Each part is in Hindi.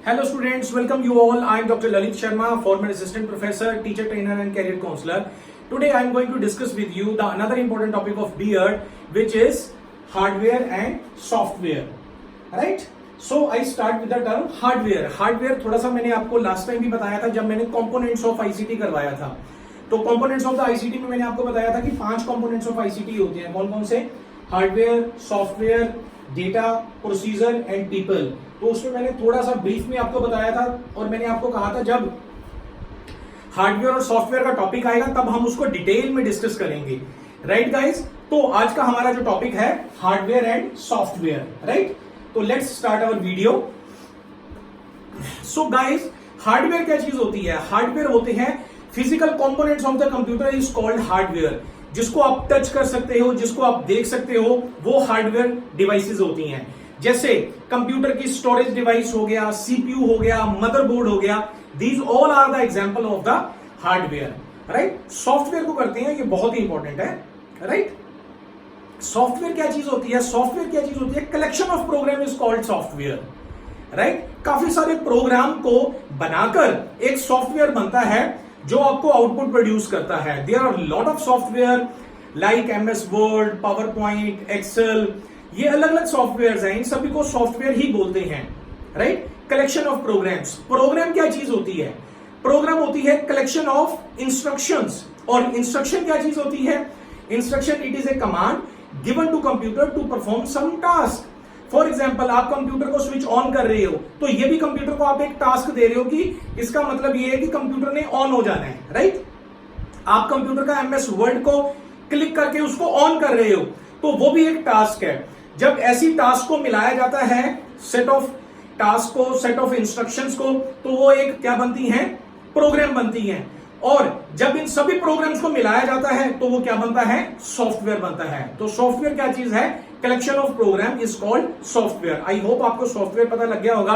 Hello students, welcome you all. I am Dr. Lalit Sharma, former assistant professor, teacher trainer and career counselor. Today I am going to discuss with you the another important topic of B.Ed, which is hardware and software. Right? So I start with the term hardware. Hardware थोड़ा सा मैंने आपको लास्ट टाइम भी बताया था जब मैंने components of ICT करवाया था. तो components of the ICT में मैंने आपको बताया था कि 5 components of ICT होते हैं. कौन कौन से? Hardware, software, data, procedure and people. तो उसमें मैंने थोड़ा सा ब्रीफ में आपको बताया था और मैंने आपको कहा था जब हार्डवेयर और सॉफ्टवेयर का टॉपिक आएगा तब हम उसको डिटेल में डिस्कस करेंगे. Right guys? तो आज का हमारा जो टॉपिक है हार्डवेयर एंड सॉफ्टवेयर. राइट? तो let's start our video. So guys, hardware क्या चीज होती है? हार्डवेयर होते हैं physical components of the computer is called hardware. जिसको आप टच कर सकते हो, जिसको आप देख सकते हो, वो हार्डवेयर डिवाइसेस होती हैं. जैसे कंप्यूटर की स्टोरेज डिवाइस हो गया, सीपीयू हो गया, मदरबोर्ड हो गया. These all are the example of the hardware. Right? Software को करते हैं, ये बहुत ही इंपॉर्टेंट है. राइट? सॉफ्टवेयर क्या चीज होती है? सॉफ्टवेयर क्या चीज होती है? Collection of program is called software. Right? काफी सारे प्रोग्राम को बनाकर एक सॉफ्टवेयर बनता है जो आपको आउटपुट प्रोड्यूस करता है. There are lot of software like MS Word, PowerPoint, Excel. ये अलग अलग सॉफ्टवेयर हैं, इन सभी को सॉफ्टवेयर ही बोलते हैं. Right? Collection of programs. Program क्या चीज होती है? प्रोग्राम होती है कलेक्शन ऑफ इंस्ट्रक्शंस. और इंस्ट्रक्शन क्या चीज होती है? Instruction it is a command given to computer to perform some task. For example, आप कंप्यूटर को स्विच ऑन कर रहे हो तो ये भी कंप्यूटर को आप एक टास्क दे रहे हो कि इसका मतलब ये है कि कंप्यूटर ने ऑन हो जाना है. राइट? आप कंप्यूटर का एमएस वर्ड को क्लिक करके उसको ऑन कर रहे हो तो वो भी एक टास्क है. जब ऐसी टास्क को मिलाया जाता है, सेट ऑफ टास्क को, सेट ऑफ इंस्ट्रक्शंस को, तो वो एक क्या बनती हैं? प्रोग्राम बनती हैं. और जब इन सभी प्रोग्राम्स को मिलाया जाता है तो वो क्या बनता है? सॉफ्टवेयर बनता है. तो सॉफ्टवेयर क्या चीज है? Collection of program is called software. I hope आपको सॉफ्टवेयर पता लग गया होगा.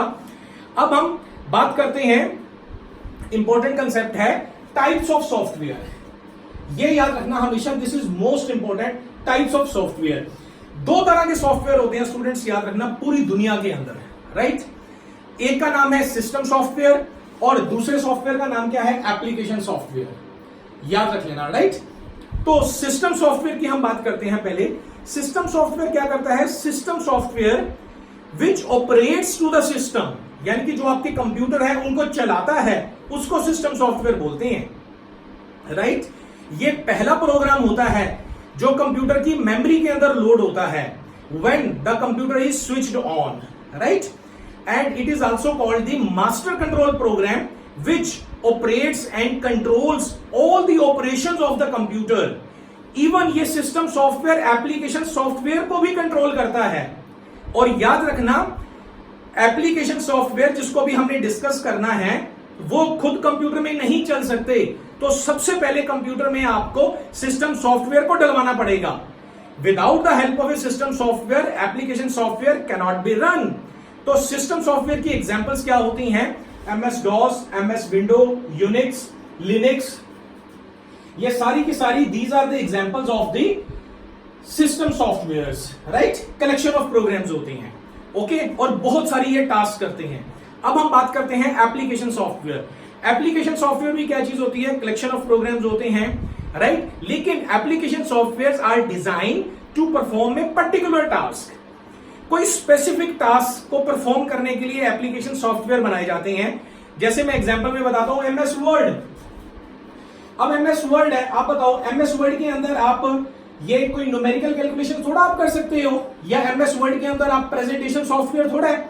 अब हम बात करते हैं, इंपॉर्टेंट कंसेप्ट है टाइप्स ऑफ सॉफ्टवेयर. ये याद रखना हमेशा, this is most important. Types of software. 2 तरह के सॉफ्टवेयर होते हैं स्टूडेंट्स, याद रखना, पूरी दुनिया के अंदर. राइट? एक का नाम है सिस्टम सॉफ्टवेयर और दूसरे सॉफ्टवेयर का नाम क्या है? Application software. याद रख लेना. राइट? तो सिस्टम सॉफ्टवेयर की हम बात करते हैं पहले. सिस्टम सॉफ्टवेयर क्या करता है? System software which operates to the system, यानी कि जो आपके कंप्यूटर है उनको चलाता है, उसको सिस्टम सॉफ्टवेयर बोलते हैं. राइट? ये पहला प्रोग्राम होता है जो कंप्यूटर की मेमोरी के अंदर लोड होता है when the computer is switched on. Right? And it is also called the master control program which operates and controls all the operations of the computer. Even ये सिस्टम सॉफ्टवेयर एप्लीकेशन सॉफ्टवेयर को भी कंट्रोल करता है. और याद रखना, एप्लीकेशन सॉफ्टवेयर जिसको भी हमने डिस्कस करना है वो खुद कंप्यूटर में नहीं चल सकते. तो सबसे पहले कंप्यूटर में आपको सिस्टम सॉफ्टवेयर को डलवाना पड़ेगा. Without the help of a system software application software can not be run. तो सिस्टम सॉफ्टवेयर की एग्जांपल्स क्या होती हैं? MS DOS, MS window, Unix, Linux. ये सारी की सारी these are the examples of the system softwares. Right? Collection of programs होते हैं. ओके? और बहुत सारी ये टास्क करते हैं. अब हम बात करते हैं एप्लीकेशन सॉफ्टवेयर. एप्लीकेशन सॉफ्टवेयर भी क्या चीज होती है? कलेक्शन ऑफ प्रोग्राम्स होते हैं. राइट? लेकिन application software are design to perform a particular task. कोई स्पेसिफिक टास्क को परफॉर्म करने के लिए एप्लीकेशन सॉफ्टवेयर बनाए जाते हैं. जैसे मैं एग्जांपल में बताता हूं, एमएस वर्ड. अब एमएस वर्ड है, आप बताओ एमएस वर्ड के अंदर आप ये कोई न्यूमेरिकल कैलकुलेशन थोड़ा आप कर सकते हो, या एमएस वर्ड के अंदर आप प्रेजेंटेशन सॉफ्टवेयर थोड़ा है,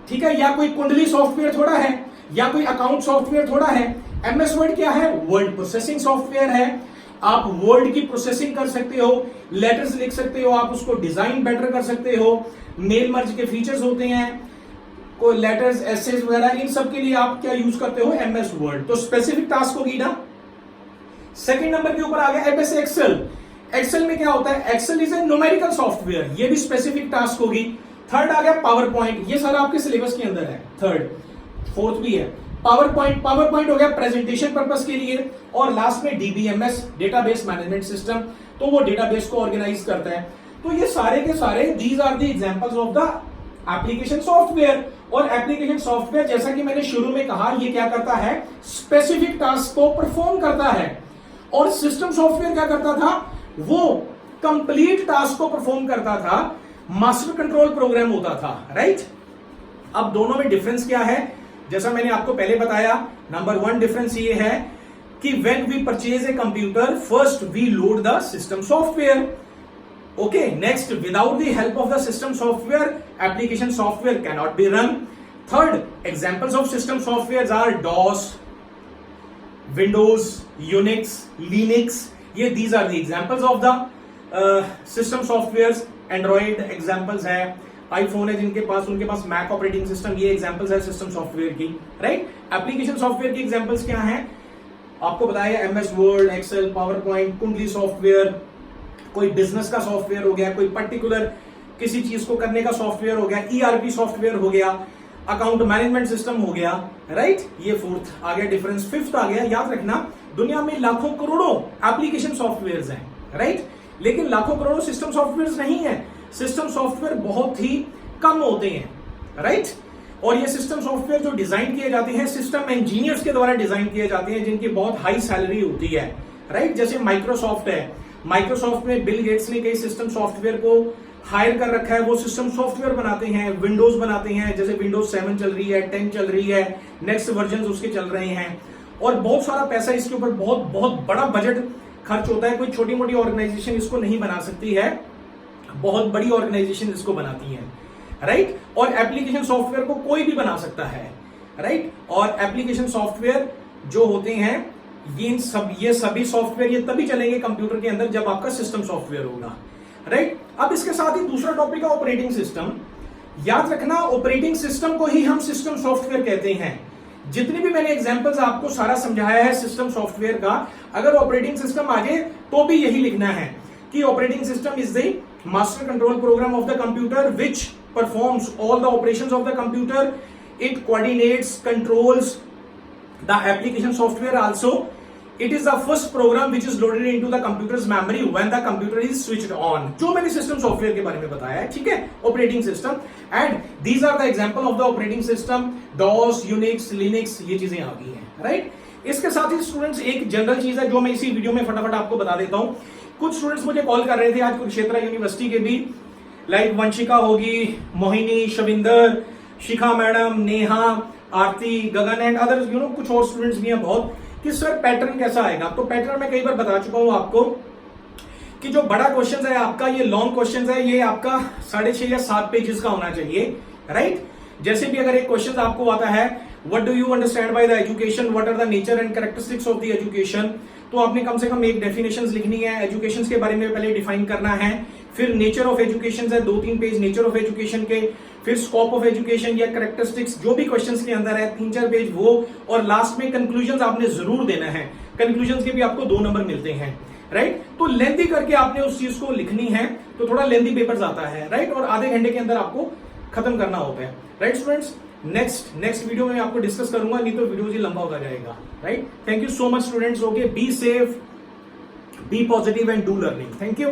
ठीक है, या कोई कुंडली सॉफ्टवेयर थोड़ा है, या कोई अकाउंट सॉफ्टवेयर थोड़ा है. एमएस वर्ड क्या है? वर्ड प्रोसेसिंग सॉफ्टवेयर है. आप वर्ड की प्रोसेसिंग कर सकते हो, लेटर्स लिख सकते हो, आप उसको डिजाइन बेटर कर सकते हो. मेल मर्ज के फीचर्स होते हैं, कोई लेटर्स, एसेज वगैरह, इन सब के लिए आप क्या यूज करते हो? MS word. तो स्पेसिफिक टास्क होगी ना. सेकंड नंबर के ऊपर आ गया एमएस एक्सेल. एक्सेल में क्या होता है? Excel is a numerical software, ये भी स्पेसिफिक टास्क होगी. थर्ड आ गया पावर पॉइंट. ये सारा आपके सिलेबस के अंदर है. थर्ड, फोर्थ भी है पावर पॉइंट. पावर पॉइंट हो गया प्रेजेंटेशन पर्पस के लिए. और लास्ट में डीबीएमएस, डेटाबेस मैनेजमेंट सिस्टम, तो वो डेटाबेस को ऑर्गेनाइज करता है. तो ये सारे के सारे these are the examples of the application software. और एप्लीकेशन सॉफ्टवेयर जैसा कि मैंने शुरू में कहा, ये क्या करता है, स्पेसिफिक टास्क को परफॉर्म करता है। और सिस्टम सॉफ्टवेयर क्या करता था, वो कंप्लीट टास्क को परफॉर्म करता था, मास्टर कंट्रोल प्रोग्राम होता था, राइट। अब दोनों में डिफरेंस क्या है, जैसा मैंने आपको पहले बताया, नंबर 1 डिफरेंस ये है कि when we purchase a computer, first we load the system software. Okay, next, without the help of the system software, application software cannot be run. Third, examples of system software are DOS, Windows, Unix, Linux, ये these are the examples of the system software. Android examples है, आईफोन है जिनके पास, उनके पास मैक ऑपरेटिंग सिस्टम, ये एग्जांपल्स है सिस्टम सॉफ्टवेयर की, राइट। एप्लीकेशन सॉफ्टवेयर की एग्जांपल्स क्या हैं, आपको बताया, MS Word, Excel, PowerPoint, कुंडली सॉफ्टवेयर, कोई बिजनेस का सॉफ्टवेयर हो गया, कोई पर्टिकुलर किसी चीज को करने का सॉफ्टवेयर हो गया, ईआरपी सॉफ्टवेयर हो गया, अकाउंट मैनेजमेंट सिस्टम हो गया, राइट। ये फोर्थ आ गया डिफरेंस। फिफ्थ आ गया, याद रखना, दुनिया में लाखों करोड़ों एप्लीकेशन सॉफ्टवेयर हैं, राइट, लेकिन लाखों करोड़ों सिस्टम सॉफ्टवेयर नहीं है। सिस्टम सॉफ्टवेयर बहुत ही कम होते हैं, राइट। और ये सिस्टम सॉफ्टवेयर जो डिजाइन किए जाते हैं, सिस्टम इंजीनियर्स के द्वारा डिजाइन किए जाते हैं, जिनकी बहुत हाई सैलरी होती है, राइट। जैसे माइक्रोसॉफ्ट है, माइक्रोसॉफ्ट में बिल गेट्स ने कई सिस्टम सॉफ्टवेयर को हायर कर रखा है, वो सिस्टम सॉफ्टवेयर बनाते हैं, विंडोज बनाते हैं, जैसे विंडोज 7 चल रही है, 10 चल रही है, नेक्स्ट वर्जन उसके चल रहे हैं, और बहुत सारा पैसा इसके ऊपर, बहुत बहुत बड़ा बजट खर्च होता है। कोई छोटी मोटी ऑर्गेनाइजेशन इसको नहीं बना सकती है, बहुत बड़ी ऑर्गेनाइजेशन इसको बनाती है, राइट। और एप्लीकेशन सॉफ्टवेयर को कोई भी बना सकता है, राइट। और एप्लीकेशन सॉफ्टवेयर जो होते हैं, ये सभी सॉफ्टवेयर ये तभी चलेंगे कंप्यूटर के अंदर जब आपका सिस्टम सॉफ्टवेयर होगा, राइट। अब इसके साथ ही दूसरा टॉपिक है ऑपरेटिंग सिस्टम। याद रखना, ऑपरेटिंग सिस्टम को ही हम सिस्टम सॉफ्टवेयर कहते हैं। जितनी भी मैंने एग्जांपल्स आपको सारा समझाया है सिस्टम सॉफ्टवेयर का, अगर ऑपरेटिंग सिस्टम आ जाए तो भी यही लिखना है कि operating system is the master control program of the computer which performs all the operations of the computer, it coordinates, controls the application software also, it is the first program which is loaded into the computer's memory when the computer is switched on। जो मैंने सिस्टम सॉफ्टवेयर के बारे में बताया है, ठीक है, operating system, and these are the example of the operating system, DOS, Unix, Linux, ये चीजें आ गई हैं, राइट। इसके साथ ही स्टूडेंट्स एक जनरल चीज है जो मैं इसी वीडियो में फटाफट आपको बता देता हूं। कुछ स्टूडेंट्स मुझे कॉल कर रहे थे आज कुरुक्षेत्र यूनिवर्सिटी के भी, लाइक वंशिका होगी, Mohini, Shavinder, Shikha madam, Neha, Aarti, Gagan and other कुछ और स्टूडेंट्स भी हैं बहुत, कि सर पैटर्न कैसा आएगा। तो पैटर्न मैं कई बार बता चुका हूं आपको कि जो बड़ा क्वेश्चन है आपका, ये लॉन्ग क्वेश्चन है, ये आपका 6.5 या 7 पेजेस का होना चाहिए, राइट। जैसे भी अगर एक क्वेश्चन आपको आता है, what do you understand by the education, what are the nature and characteristics of the education, तो आपने कम से कम एक डेफिनेशन लिखनी है, एजुकेशन के बारे में पहले डिफाइन करना है, फिर नेचर ऑफ एजुकेशन है 2-3 पेज नेचर ऑफ एजुकेशन के, फिर स्कोप ऑफ एजुकेशन या कैरेक्टरिस्टिक्स जो भी क्वेश्चंस के अंदर है 3-4 पेज वो, और लास्ट में कंक्लूजन आपने जरूर देना है। कंक्लूजन के भी आपको 2 नंबर मिलते हैं, राइट। तो लेंथी करके आपने उस चीज को लिखनी है, तो थोड़ा लेंथी पेपर्स आता है, राइट, और आधे घंटे के अंदर आपको खत्म करना होता है, राइट स्टूडेंट्स। नेक्स्ट वीडियो में आपको डिस्कस करूंगा, नहीं तो वीडियो ही लंबा होता जाएगा, right. Thank you so much students, okay, be safe, be positive and do learning. Thank you.